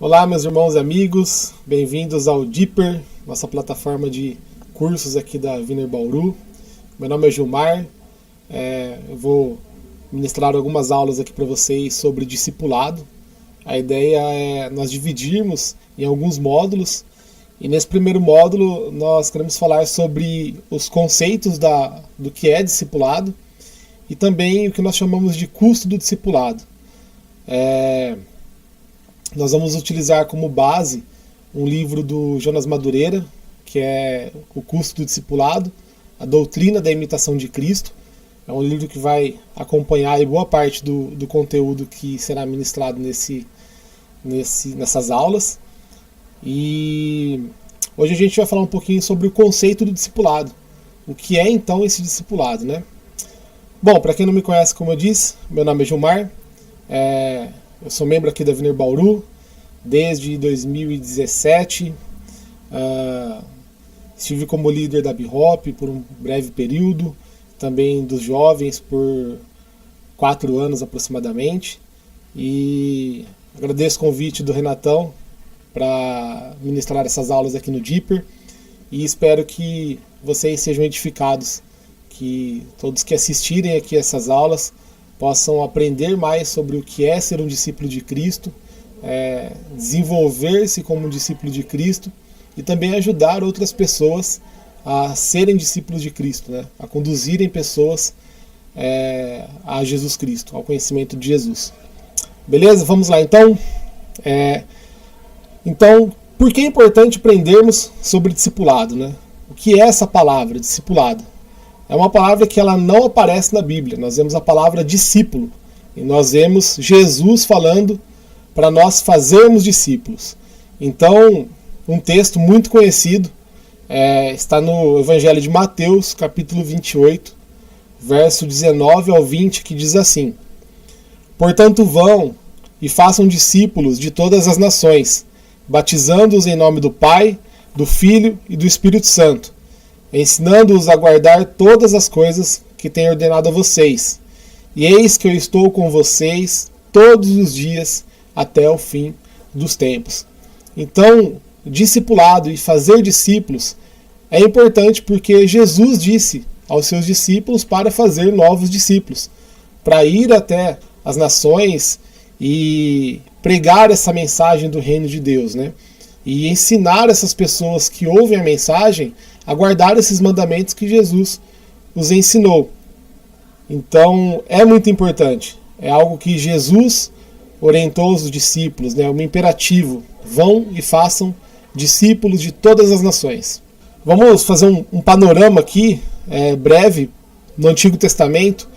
Olá, meus irmãos e amigos, bem-vindos ao Deeper, nossa plataforma de cursos aqui da Wiener Bauru. Meu nome é Gilmar, eu vou ministrar algumas aulas aqui para vocês sobre discipulado. A ideia é nós dividirmos em alguns módulos, e nesse primeiro módulo nós queremos falar sobre os conceitos do que é discipulado e também o que nós chamamos de custo do discipulado. Nós vamos utilizar como base um livro do Jonas Madureira, que é O Custo do Discipulado, a Doutrina da Imitação de Cristo. É um livro que vai acompanhar boa parte do conteúdo que será ministrado nessas aulas. E hoje a gente vai falar um pouquinho sobre o conceito do discipulado. O que é então esse discipulado, né? Bom, para quem não me conhece, como eu disse, meu nome é Gilmar. Eu sou membro aqui da Wiener Bauru desde 2017. Estive como líder da B-Hop por um breve período, também dos jovens por 4 anos aproximadamente. E agradeço o convite do Renatão para ministrar essas aulas aqui no Deeper. E espero que vocês sejam edificados, que todos que assistirem aqui essas aulas possam aprender mais sobre o que é ser um discípulo de Cristo, desenvolver-se como um discípulo de Cristo e também ajudar outras pessoas a serem discípulos de Cristo, né? A conduzirem pessoas a Jesus Cristo, ao conhecimento de Jesus. Beleza? Vamos lá então. Então, por que é importante aprendermos sobre discipulado, né? O que é essa palavra, discipulado? É uma palavra que ela não aparece na Bíblia. Nós vemos a palavra discípulo. E nós vemos Jesus falando para nós fazermos discípulos. Então, um texto muito conhecido está no Evangelho de Mateus, capítulo 28, verso 19 ao 20, que diz assim: Portanto, vão e façam discípulos de todas as nações, batizando-os em nome do Pai, do Filho e do Espírito Santo, ensinando-os a guardar todas as coisas que tenho ordenado a vocês. E eis que eu estou com vocês todos os dias até o fim dos tempos. Então, discipulado e fazer discípulos é importante porque Jesus disse aos seus discípulos para fazer novos discípulos, para ir até as nações e pregar essa mensagem do reino de Deus, né? E ensinar essas pessoas que ouvem a mensagem a guardar esses mandamentos que Jesus os ensinou. Então, é muito importante. É algo que Jesus orientou os discípulos, né? Um imperativo. Vão e façam discípulos de todas as nações. Vamos fazer um panorama aqui, breve, no Antigo Testamento.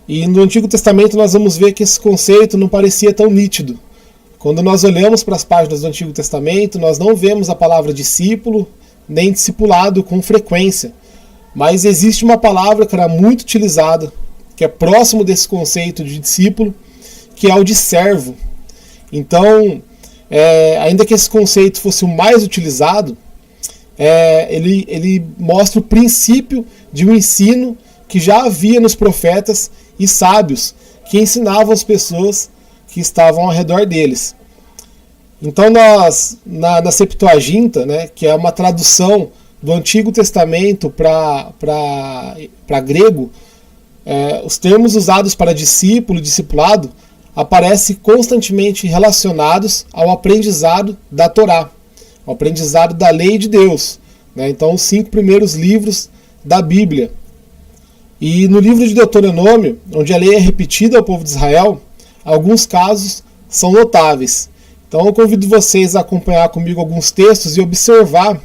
E no Antigo Testamento nós vamos ver que esse conceito não parecia tão nítido. Quando nós olhamos para as páginas do Antigo Testamento, nós não vemos a palavra discípulo, nem discipulado com frequência. Mas existe uma palavra que era muito utilizada, que é próximo desse conceito de discípulo, que é o de servo. Então, ainda que esse conceito fosse o mais utilizado, ele mostra o princípio de um ensino que já havia nos profetas e sábios, que ensinavam as pessoas que estavam ao redor deles. Então, na Septuaginta, né, que é uma tradução do Antigo Testamento para grego, os termos usados para discípulo e discipulado aparecem constantemente relacionados ao aprendizado da Torá, ao aprendizado da lei de Deus, né? Então, os 5 primeiros livros da Bíblia. E no livro de Deuteronômio, onde a lei é repetida ao povo de Israel, alguns casos são notáveis. Então eu convido vocês a acompanhar comigo alguns textos e observar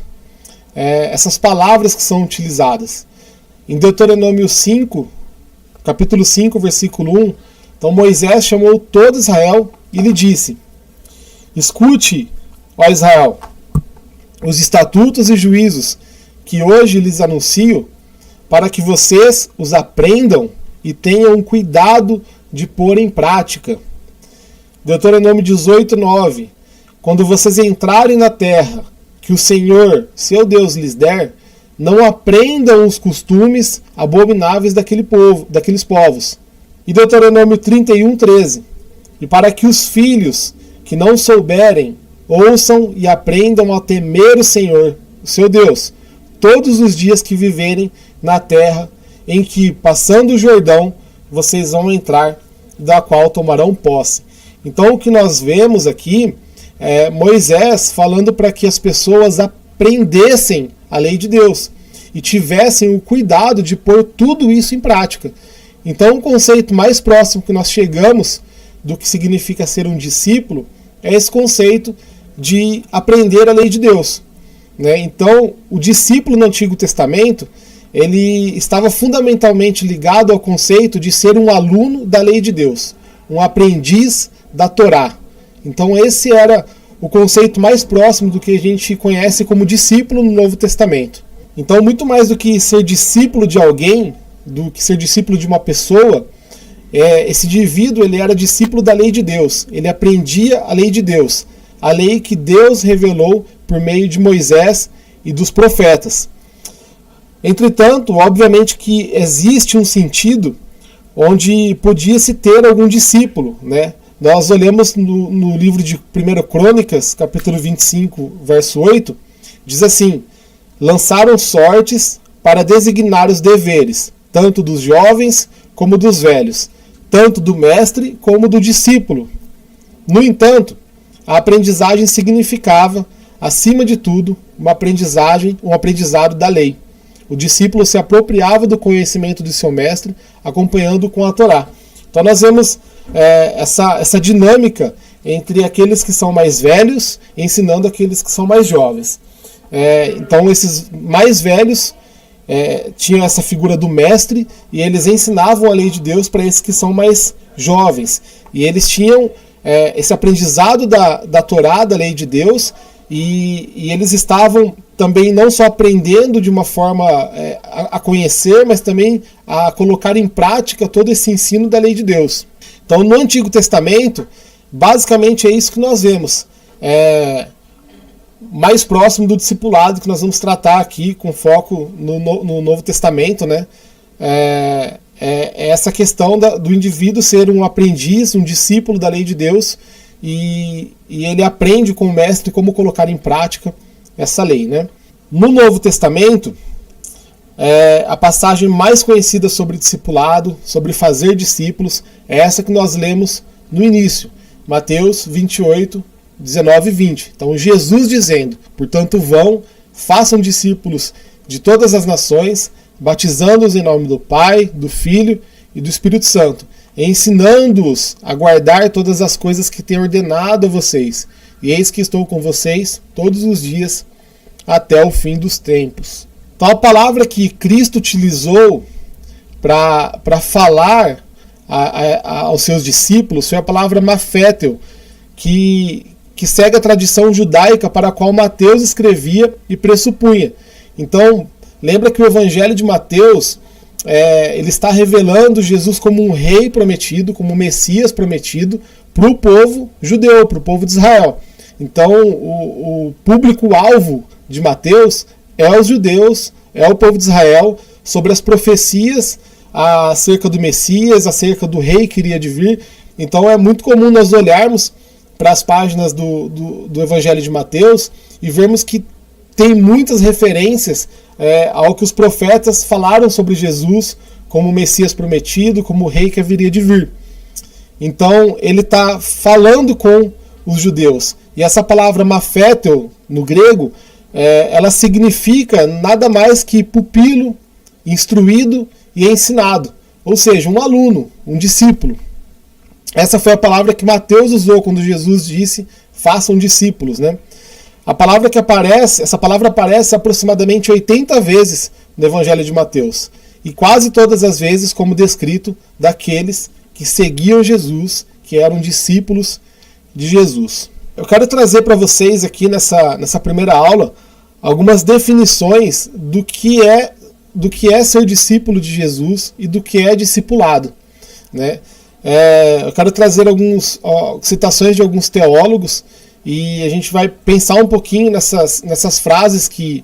essas palavras que são utilizadas. Em Deuteronômio 5, capítulo 5, versículo 1, então Moisés chamou todo Israel e lhe disse: Escute, ó Israel, os estatutos e juízos que hoje lhes anuncio, para que vocês os aprendam e tenham cuidado de pôr em prática. Deuteronômio 18, 9. Quando vocês entrarem na terra que o Senhor, seu Deus, lhes der, não aprendam os costumes abomináveis daqueles povos. E Deuteronômio 31, 13. E para que os filhos que não souberem, ouçam e aprendam a temer o Senhor, o seu Deus, todos os dias que viverem na terra em que, passando o Jordão, vocês vão entrar, da qual tomarão posse. Então o que nós vemos aqui é Moisés falando para que as pessoas aprendessem a lei de Deus e tivessem o cuidado de pôr tudo isso em prática. Então o conceito mais próximo que nós chegamos do que significa ser um discípulo é esse conceito de aprender a lei de Deus, né? Então o discípulo no Antigo Testamento ele estava fundamentalmente ligado ao conceito de ser um aluno da lei de Deus, um aprendiz da Torá. Então esse era o conceito mais próximo do que a gente conhece como discípulo no Novo Testamento. Então muito mais do que ser discípulo de alguém, do que ser discípulo de uma pessoa, esse indivíduo ele era discípulo da lei de Deus, ele aprendia a lei de Deus, a lei que Deus revelou por meio de Moisés e dos profetas. Entretanto, obviamente que existe um sentido onde podia-se ter algum discípulo, né? Nós olhamos no livro de 1 Crônicas, capítulo 25, verso 8, diz assim: lançaram sortes para designar os deveres, tanto dos jovens como dos velhos, tanto do mestre como do discípulo. No entanto, a aprendizagem significava, acima de tudo, um aprendizado da lei. O discípulo se apropriava do conhecimento de seu mestre, acompanhando com a Torá. Então nós vemos essa dinâmica entre aqueles que são mais velhos ensinando aqueles que são mais jovens. Então esses mais velhos tinham essa figura do mestre e eles ensinavam a lei de Deus para esses que são mais jovens. E eles tinham esse aprendizado da Torá, da lei de Deus, e eles estavam também não só aprendendo de uma forma a conhecer, mas também a colocar em prática todo esse ensino da lei de Deus. Então no Antigo Testamento, basicamente é isso que nós vemos. Mais próximo do discipulado que nós vamos tratar aqui com foco no Novo Testamento, né? Essa questão do indivíduo ser um aprendiz, um discípulo da lei de Deus, e ele aprende com o mestre como colocar em prática essa lei, né? No Novo Testamento, a passagem mais conhecida sobre discipulado, sobre fazer discípulos, é essa que nós lemos no início, Mateus 28, 19 e 20. Então Jesus dizendo: portanto vão, façam discípulos de todas as nações, batizando-os em nome do Pai, do Filho e do Espírito Santo, ensinando-os a guardar todas as coisas que tenho ordenado a vocês. E eis que estou com vocês todos os dias até o fim dos tempos. Então a palavra que Cristo utilizou para falar aos seus discípulos foi a palavra mafétel, que segue a tradição judaica para a qual Mateus escrevia e pressupunha. Então, lembra que o Evangelho de Mateus ele está revelando Jesus como um rei prometido, como um Messias prometido para o povo judeu, para o povo de Israel. Então, o público-alvo de Mateus é os judeus, é o povo de Israel, sobre as profecias acerca do Messias, acerca do rei que iria de vir. Então é muito comum nós olharmos para as páginas do Evangelho de Mateus e vermos que tem muitas referências ao que os profetas falaram sobre Jesus como o Messias prometido, como o rei que haveria de vir. Então ele está falando com os judeus. E essa palavra mafétel, no grego, ela significa nada mais que pupilo, instruído e ensinado. Ou seja, um aluno, um discípulo. Essa foi a palavra que Mateus usou quando Jesus disse: façam discípulos, né? Essa palavra aparece aproximadamente 80 vezes no Evangelho de Mateus. E quase todas as vezes como descrito daqueles que seguiam Jesus, que eram discípulos de Jesus. Eu quero trazer para vocês aqui nessa primeira aula algumas definições do que é ser discípulo de Jesus e do que é discipulado, né? Eu quero trazer algumas citações de alguns teólogos e a gente vai pensar um pouquinho nessas frases que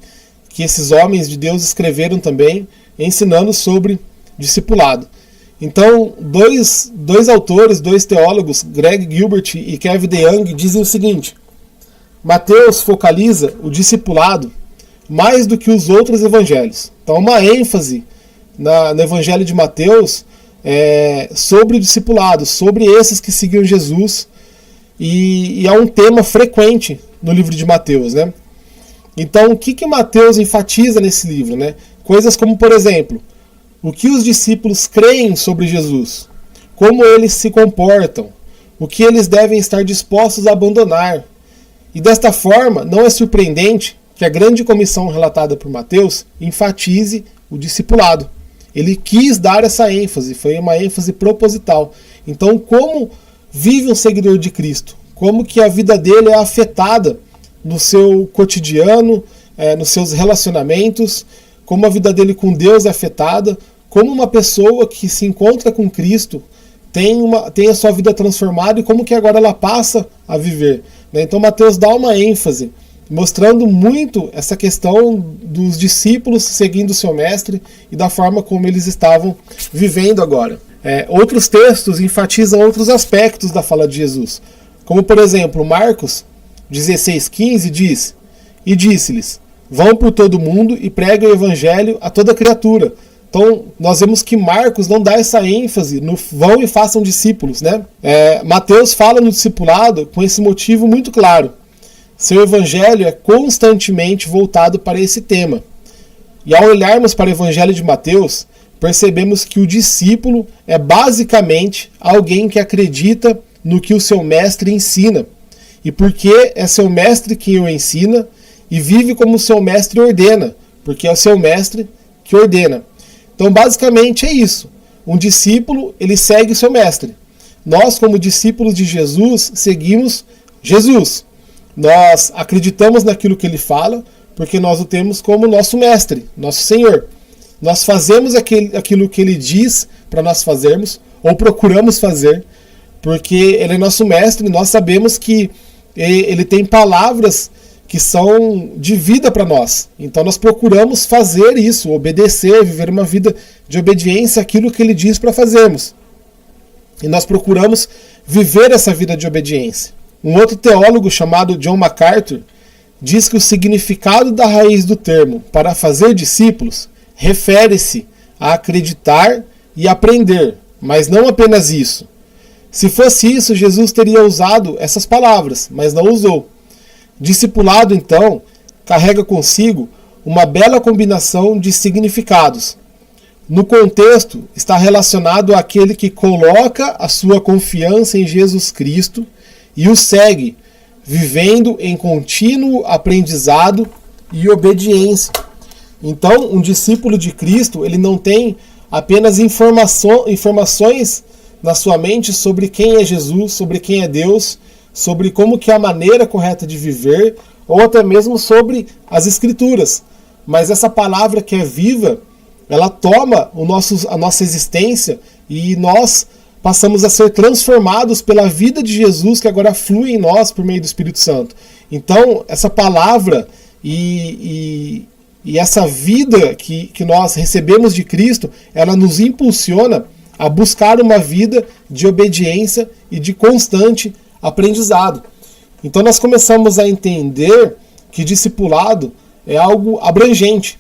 esses homens de Deus escreveram também, ensinando sobre discipulado. Então, dois autores, dois teólogos, Greg Gilbert e Kevin DeYoung, dizem o seguinte: Mateus focaliza o discipulado mais do que os outros evangelhos. Então, uma ênfase no evangelho de Mateus sobre o discipulado, sobre esses que seguiam Jesus, e é um tema frequente no livro de Mateus, né? Então, o que Mateus enfatiza nesse livro, né? Coisas como, por exemplo, o que os discípulos creem sobre Jesus, como eles se comportam, o que eles devem estar dispostos a abandonar. E desta forma, não é surpreendente que a grande comissão relatada por Mateus enfatize o discipulado. Ele quis dar essa ênfase, foi uma ênfase proposital. Então, como vive um seguidor de Cristo? Como que a vida dele é afetada no seu cotidiano, nos seus relacionamentos, como a vida dele com Deus é afetada, como uma pessoa que se encontra com Cristo tem a sua vida transformada e como que agora ela passa a viver. Então Mateus dá uma ênfase, mostrando muito essa questão dos discípulos seguindo o seu mestre e da forma como eles estavam vivendo agora. Outros textos enfatizam outros aspectos da fala de Jesus, como por exemplo Marcos 16,15 diz: E disse-lhes, vão por todo mundo e preguem o evangelho a toda criatura. Então, nós vemos que Marcos não dá essa ênfase no vão e façam discípulos, né? Mateus fala no discipulado com esse motivo muito claro. Seu evangelho é constantemente voltado para esse tema. E ao olharmos para o evangelho de Mateus, percebemos que o discípulo é basicamente alguém que acredita no que o seu mestre ensina. E porque é seu mestre quem o ensina, e vive como o seu mestre ordena, porque é o seu mestre que ordena. Então, basicamente é isso. Um discípulo, ele segue o seu mestre. Nós, como discípulos de Jesus, seguimos Jesus. Nós acreditamos naquilo que ele fala, porque nós o temos como nosso mestre, nosso Senhor. Nós fazemos aquilo que ele diz para nós fazermos, ou procuramos fazer, porque ele é nosso mestre e nós sabemos que ele tem palavras que são de vida para nós. Então nós procuramos fazer isso, obedecer, viver uma vida de obediência àquilo que ele diz para fazermos. E nós procuramos viver essa vida de obediência. Um outro teólogo chamado John MacArthur diz que o significado da raiz do termo para fazer discípulos refere-se a acreditar e aprender, mas não apenas isso. Se fosse isso, Jesus teria usado essas palavras, mas não usou. Discipulado, então, carrega consigo uma bela combinação de significados. No contexto, está relacionado àquele que coloca a sua confiança em Jesus Cristo e o segue, vivendo em contínuo aprendizado e obediência. Então, um discípulo de Cristo, ele não tem apenas informações na sua mente sobre quem é Jesus, sobre quem é Deus, sobre como que é a maneira correta de viver, ou até mesmo sobre as Escrituras. Mas essa palavra que é viva, ela toma a nossa existência e nós passamos a ser transformados pela vida de Jesus que agora flui em nós por meio do Espírito Santo. Então, essa palavra e essa vida que nós recebemos de Cristo, ela nos impulsiona a buscar uma vida de obediência e de constante aprendizado. Então nós começamos a entender que discipulado é algo abrangente.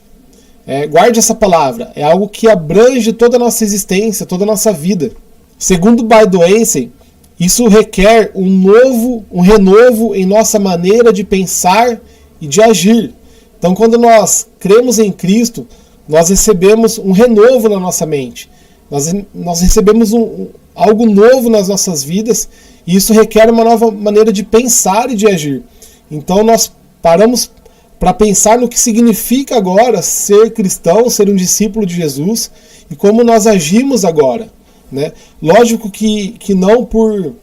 Guarde essa palavra, é algo que abrange toda a nossa existência, toda a nossa vida. Segundo Baidoense, isso requer um renovo em nossa maneira de pensar e de agir. Então quando nós cremos em Cristo, nós recebemos um renovo na nossa mente. Nós recebemos algo novo nas nossas vidas, e isso requer uma nova maneira de pensar e de agir. Então nós paramos para pensar no que significa agora ser cristão, ser um discípulo de Jesus, e como nós agimos agora. Né? Lógico que não por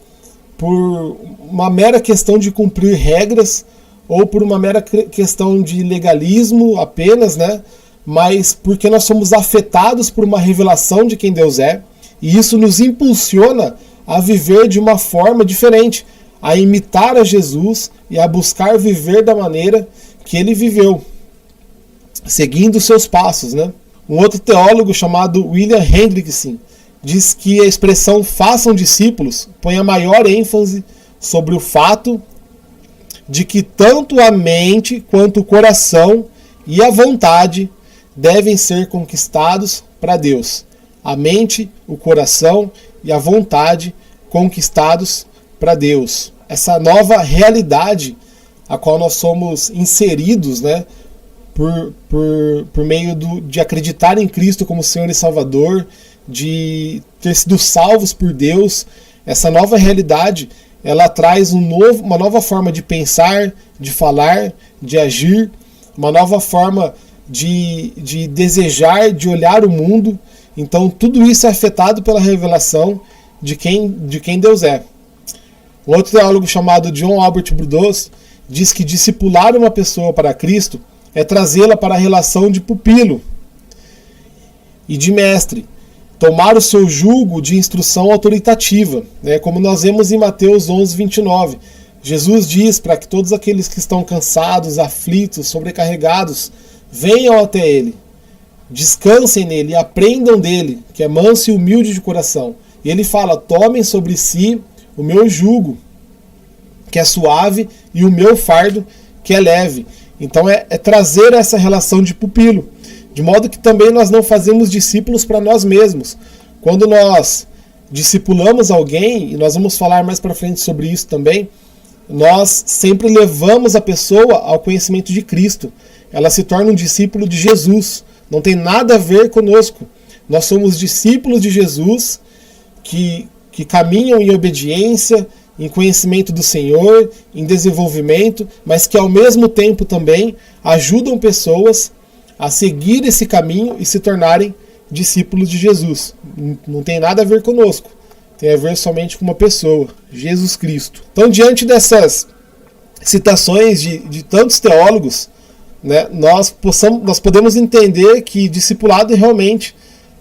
uma mera questão de cumprir regras, ou por uma mera questão de legalismo apenas, né? Mas porque nós somos afetados por uma revelação de quem Deus é, e isso nos impulsiona a viver de uma forma diferente, a imitar a Jesus e a buscar viver da maneira que ele viveu, seguindo os seus passos. Né? Um outro teólogo chamado William Hendrickson diz que a expressão façam discípulos põe a maior ênfase sobre o fato de que tanto a mente quanto o coração e a vontade devem ser conquistados para Deus. A mente, o coração e a vontade conquistados para Deus. Essa nova realidade a qual nós somos inseridos, né, por meio de acreditar em Cristo como Senhor e Salvador, de ter sido salvos por Deus. Essa nova realidade, ela traz uma nova forma de pensar, de falar, de agir, uma nova forma de desejar, de olhar o mundo. Então tudo isso é afetado pela revelação de quem Deus é. Um outro teólogo chamado John Albert Brudos diz que discipular uma pessoa para Cristo é trazê-la para a relação de pupilo e de mestre, tomar o seu jugo de instrução autoritativa, né? Como nós vemos em Mateus 11:29. Jesus diz para que todos aqueles que estão cansados, aflitos, sobrecarregados, venham até Ele, descansem nele e aprendam dele, que é manso e humilde de coração. E ele fala, tomem sobre si o meu jugo, que é suave, e o meu fardo, que é leve. Então é trazer essa relação de pupilo, de modo que também nós não fazemos discípulos para nós mesmos. Quando nós discipulamos alguém, e nós vamos falar mais para frente sobre isso também, nós sempre levamos a pessoa ao conhecimento de Cristo. Ela se torna um discípulo de Jesus. Não tem nada a ver conosco. Nós somos discípulos de Jesus que caminham em obediência, em conhecimento do Senhor, em desenvolvimento, mas que ao mesmo tempo também ajudam pessoas a seguir esse caminho e se tornarem discípulos de Jesus. Não tem nada a ver conosco. Tem a ver somente com uma pessoa, Jesus Cristo. Então, diante dessas citações de tantos teólogos, né, nós podemos entender que discipulado realmente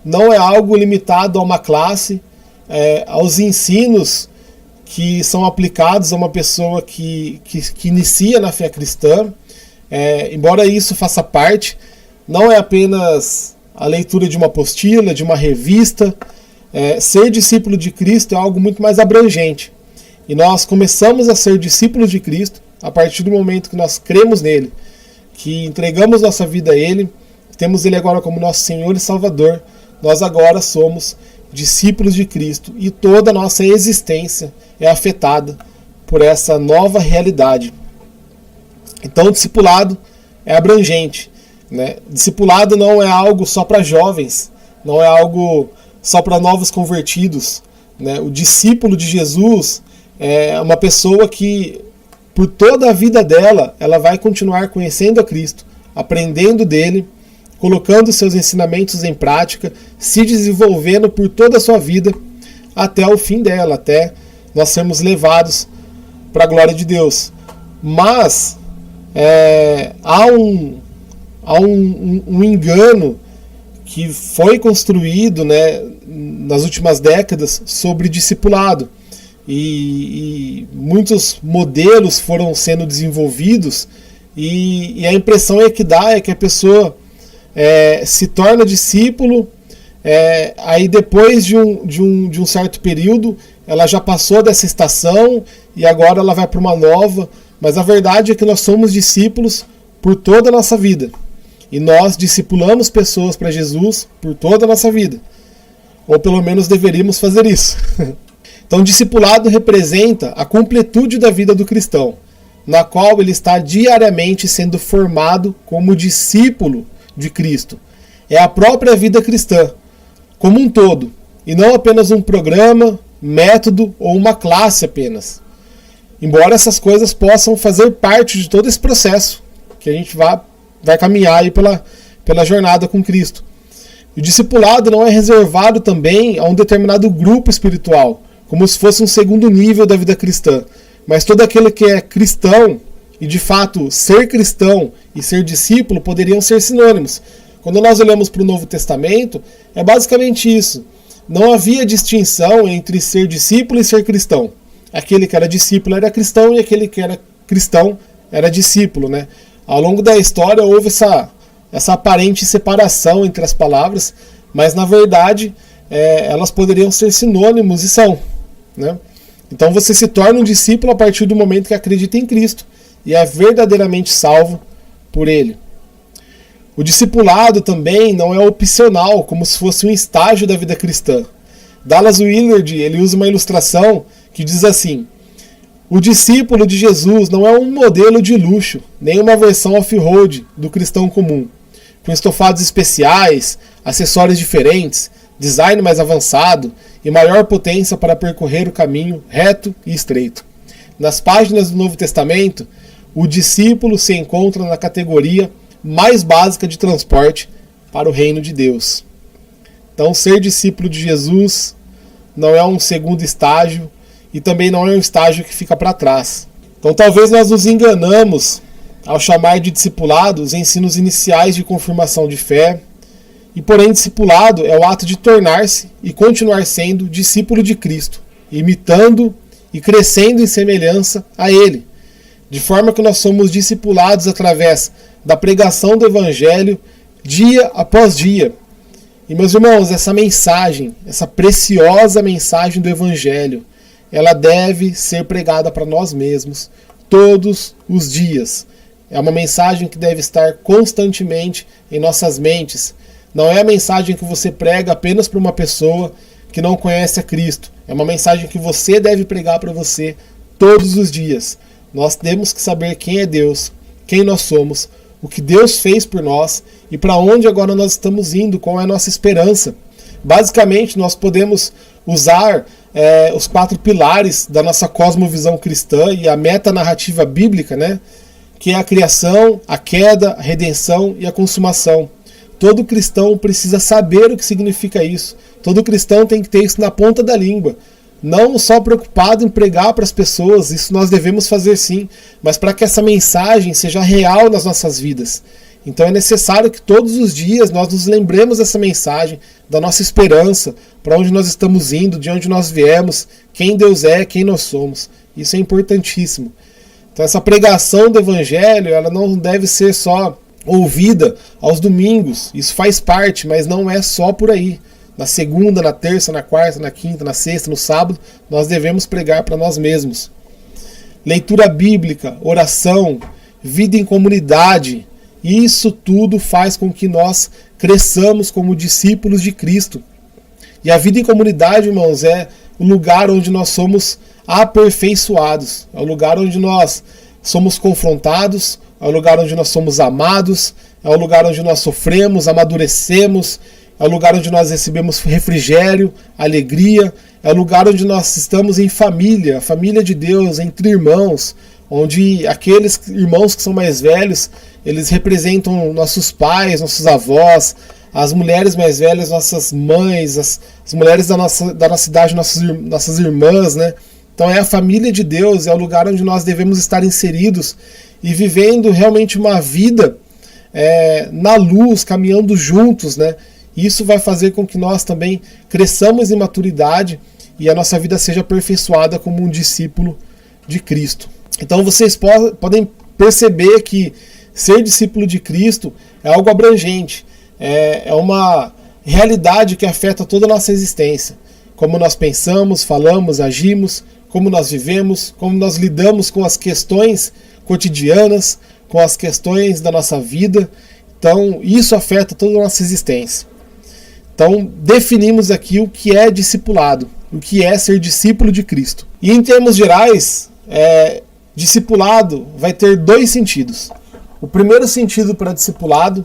não é algo limitado a uma classe, aos ensinos que são aplicados a uma pessoa que inicia na fé cristã. Embora isso faça parte, não é apenas a leitura de uma apostila, de uma revista. Ser discípulo de Cristo é algo muito mais abrangente. E nós começamos a ser discípulos de Cristo a partir do momento que nós cremos nele, que entregamos nossa vida a Ele, temos Ele agora como nosso Senhor e Salvador. Nós agora somos discípulos de Cristo e toda a nossa existência é afetada por essa nova realidade. Então o discipulado é abrangente, né? Discipulado não é algo só para jovens, não é algo só para novos convertidos, né? O discípulo de Jesus é uma pessoa que por toda a vida dela, ela vai continuar conhecendo a Cristo, aprendendo dele, colocando seus ensinamentos em prática, se desenvolvendo por toda a sua vida, até o fim dela, até nós sermos levados para a glória de Deus. Mas há um engano que foi construído, né, nas últimas décadas sobre discipulado. E muitos modelos foram sendo desenvolvidos e a impressão que dá é que a pessoa se torna discípulo, aí depois de um certo período ela já passou dessa estação e agora ela vai para uma nova, mas a verdade é que nós somos discípulos por toda a nossa vida e nós discipulamos pessoas para Jesus por toda a nossa vida, ou pelo menos deveríamos fazer isso. Então, discipulado representa a completude da vida do cristão, na qual ele está diariamente sendo formado como discípulo de Cristo. É a própria vida cristã, como um todo, e não apenas um programa, método ou uma classe apenas. Embora essas coisas possam fazer parte de todo esse processo, que a gente vai caminhar aí pela jornada com Cristo. O discipulado não é reservado também a um determinado grupo espiritual, como se fosse um segundo nível da vida cristã. Mas todo aquele que é cristão, e de fato ser cristão e ser discípulo poderiam ser sinônimos. Quando nós olhamos para o Novo Testamento, é basicamente isso. Não havia distinção entre ser discípulo e ser cristão. Aquele que era discípulo era cristão e aquele que era cristão era discípulo, né? Ao longo da história houve essa aparente separação entre as palavras, mas na verdade elas poderiam ser sinônimos e são, né? Então você se torna um discípulo a partir do momento que acredita em Cristo e é verdadeiramente salvo por Ele. O discipulado também não é opcional, como se fosse um estágio da vida cristã. Dallas Willard, ele usa uma ilustração que diz assim: o discípulo de Jesus não é um modelo de luxo, nem uma versão off-road do cristão comum, com estofados especiais, acessórios diferentes, design mais avançado e maior potência para percorrer o caminho reto e estreito. Nas páginas do Novo Testamento, o discípulo se encontra na categoria mais básica de transporte para o reino de Deus. Então, ser discípulo de Jesus não é um segundo estágio e também não é um estágio que fica para trás. Então, talvez nós nos enganamos ao chamar de discipulado os ensinos iniciais de confirmação de fé, e porém discipulado é o ato de tornar-se e continuar sendo discípulo de Cristo, imitando e crescendo em semelhança a Ele, de forma que nós somos discipulados através da pregação do Evangelho dia após dia. E meus irmãos, essa mensagem, essa preciosa mensagem do Evangelho, ela deve ser pregada para nós mesmos todos os dias. É uma mensagem que deve estar constantemente em nossas mentes. Não é a mensagem que você prega apenas para uma pessoa que não conhece a Cristo. É uma mensagem que você deve pregar para você todos os dias. Nós temos que saber quem é Deus, quem nós somos, o que Deus fez por nós e para onde agora nós estamos indo, qual é a nossa esperança. Basicamente, nós podemos usar os 4 pilares da nossa cosmovisão cristã e a metanarrativa bíblica, né? Que é a criação, a queda, a redenção e a consumação. Todo cristão precisa saber o que significa isso. Todo cristão tem que ter isso na ponta da língua. Não só preocupado em pregar para as pessoas, isso nós devemos fazer sim, mas para que essa mensagem seja real nas nossas vidas. Então é necessário que todos os dias nós nos lembremos dessa mensagem, da nossa esperança, para onde nós estamos indo, de onde nós viemos, quem Deus é, quem nós somos. Isso é importantíssimo. Então essa pregação do Evangelho, ela não deve ser só ouvida aos domingos, isso faz parte, mas não é só por aí. Na segunda, na terça, na quarta, na quinta, na sexta, no sábado, nós devemos pregar para nós mesmos. Leitura bíblica, oração, vida em comunidade, isso tudo faz com que nós cresçamos como discípulos de Cristo. E a vida em comunidade, irmãos, é o lugar onde nós somos aperfeiçoados, é o lugar onde nós somos confrontados, é o lugar onde nós somos amados, é o lugar onde nós sofremos, amadurecemos, é o lugar onde nós recebemos refrigério, alegria, é o lugar onde nós estamos em família, a família de Deus, entre irmãos, onde aqueles irmãos que são mais velhos, eles representam nossos pais, nossos avós, as mulheres mais velhas, nossas mães, as mulheres da nossa idade, nossas irmãs, né? Então é a família de Deus, é o lugar onde nós devemos estar inseridos e vivendo realmente uma vida na luz, caminhando juntos, né? Isso vai fazer com que nós também cresçamos em maturidade e a nossa vida seja aperfeiçoada como um discípulo de Cristo. Então vocês podem perceber que ser discípulo de Cristo é algo abrangente, é uma realidade que afeta toda a nossa existência. Como nós pensamos, falamos, agimos, como nós vivemos, como nós lidamos com as questões cotidianas, com as questões da nossa vida. Então isso afeta toda a nossa existência. Então definimos aqui o que é discipulado, o que é ser discípulo de Cristo. E em termos gerais, discipulado vai ter 2 sentidos. O primeiro sentido para discipulado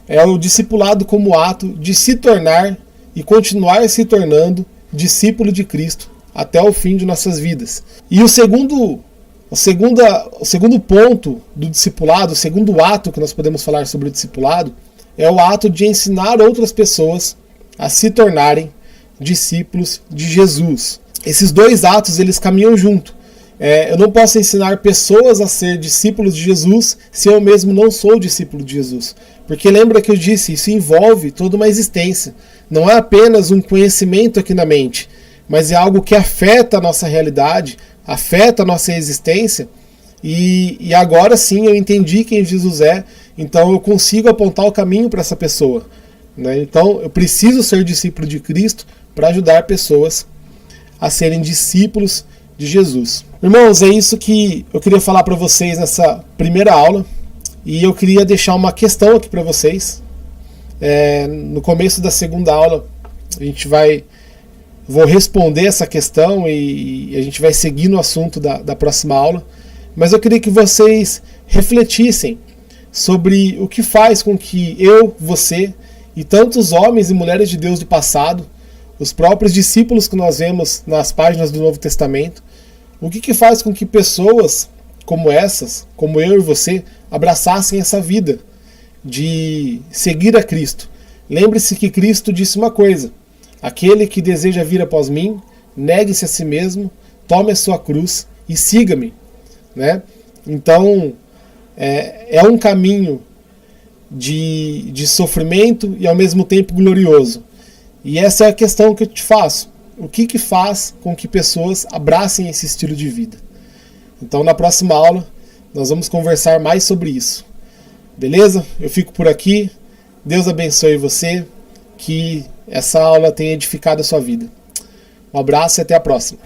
é o discipulado como ato de se tornar e continuar se tornando discípulo de Cristo até o fim de nossas vidas. E o segundo ponto do discipulado, o segundo ato que nós podemos falar sobre o discipulado, é o ato de ensinar outras pessoas a se tornarem discípulos de Jesus. Esses 2 atos, eles caminham junto. Eu não posso ensinar pessoas a ser discípulos de Jesus se eu mesmo não sou discípulo de Jesus. Porque lembra que eu disse, isso envolve toda uma existência. Não é apenas um conhecimento aqui na mente, mas é algo que afeta a nossa realidade, afeta a nossa existência. E agora sim eu entendi quem Jesus é, então eu consigo apontar o caminho para essa pessoa. Né? Então eu preciso ser discípulo de Cristo para ajudar pessoas a serem discípulos de Jesus. Irmãos, é isso que eu queria falar para vocês nessa primeira aula, e eu queria deixar uma questão aqui para vocês. No começo da segunda aula vou responder essa questão e a gente vai seguir no assunto da próxima aula, mas eu queria que vocês refletissem sobre o que faz com que eu, você e tantos homens e mulheres de Deus do passado, os próprios discípulos que nós vemos nas páginas do Novo Testamento, o que faz com que pessoas como essas, como eu e você, abraçassem essa vida de seguir a Cristo. Lembre-se que Cristo disse uma coisa: aquele que deseja vir após mim, negue-se a si mesmo, tome a sua cruz e siga-me. Né? Então, é um caminho de sofrimento e ao mesmo tempo glorioso. E essa é a questão que eu te faço. O que faz com que pessoas abracem esse estilo de vida? Então, na próxima aula, nós vamos conversar mais sobre isso. Beleza? Eu fico por aqui. Deus abençoe você. Que essa aula tenha edificado a sua vida. Um abraço e até a próxima.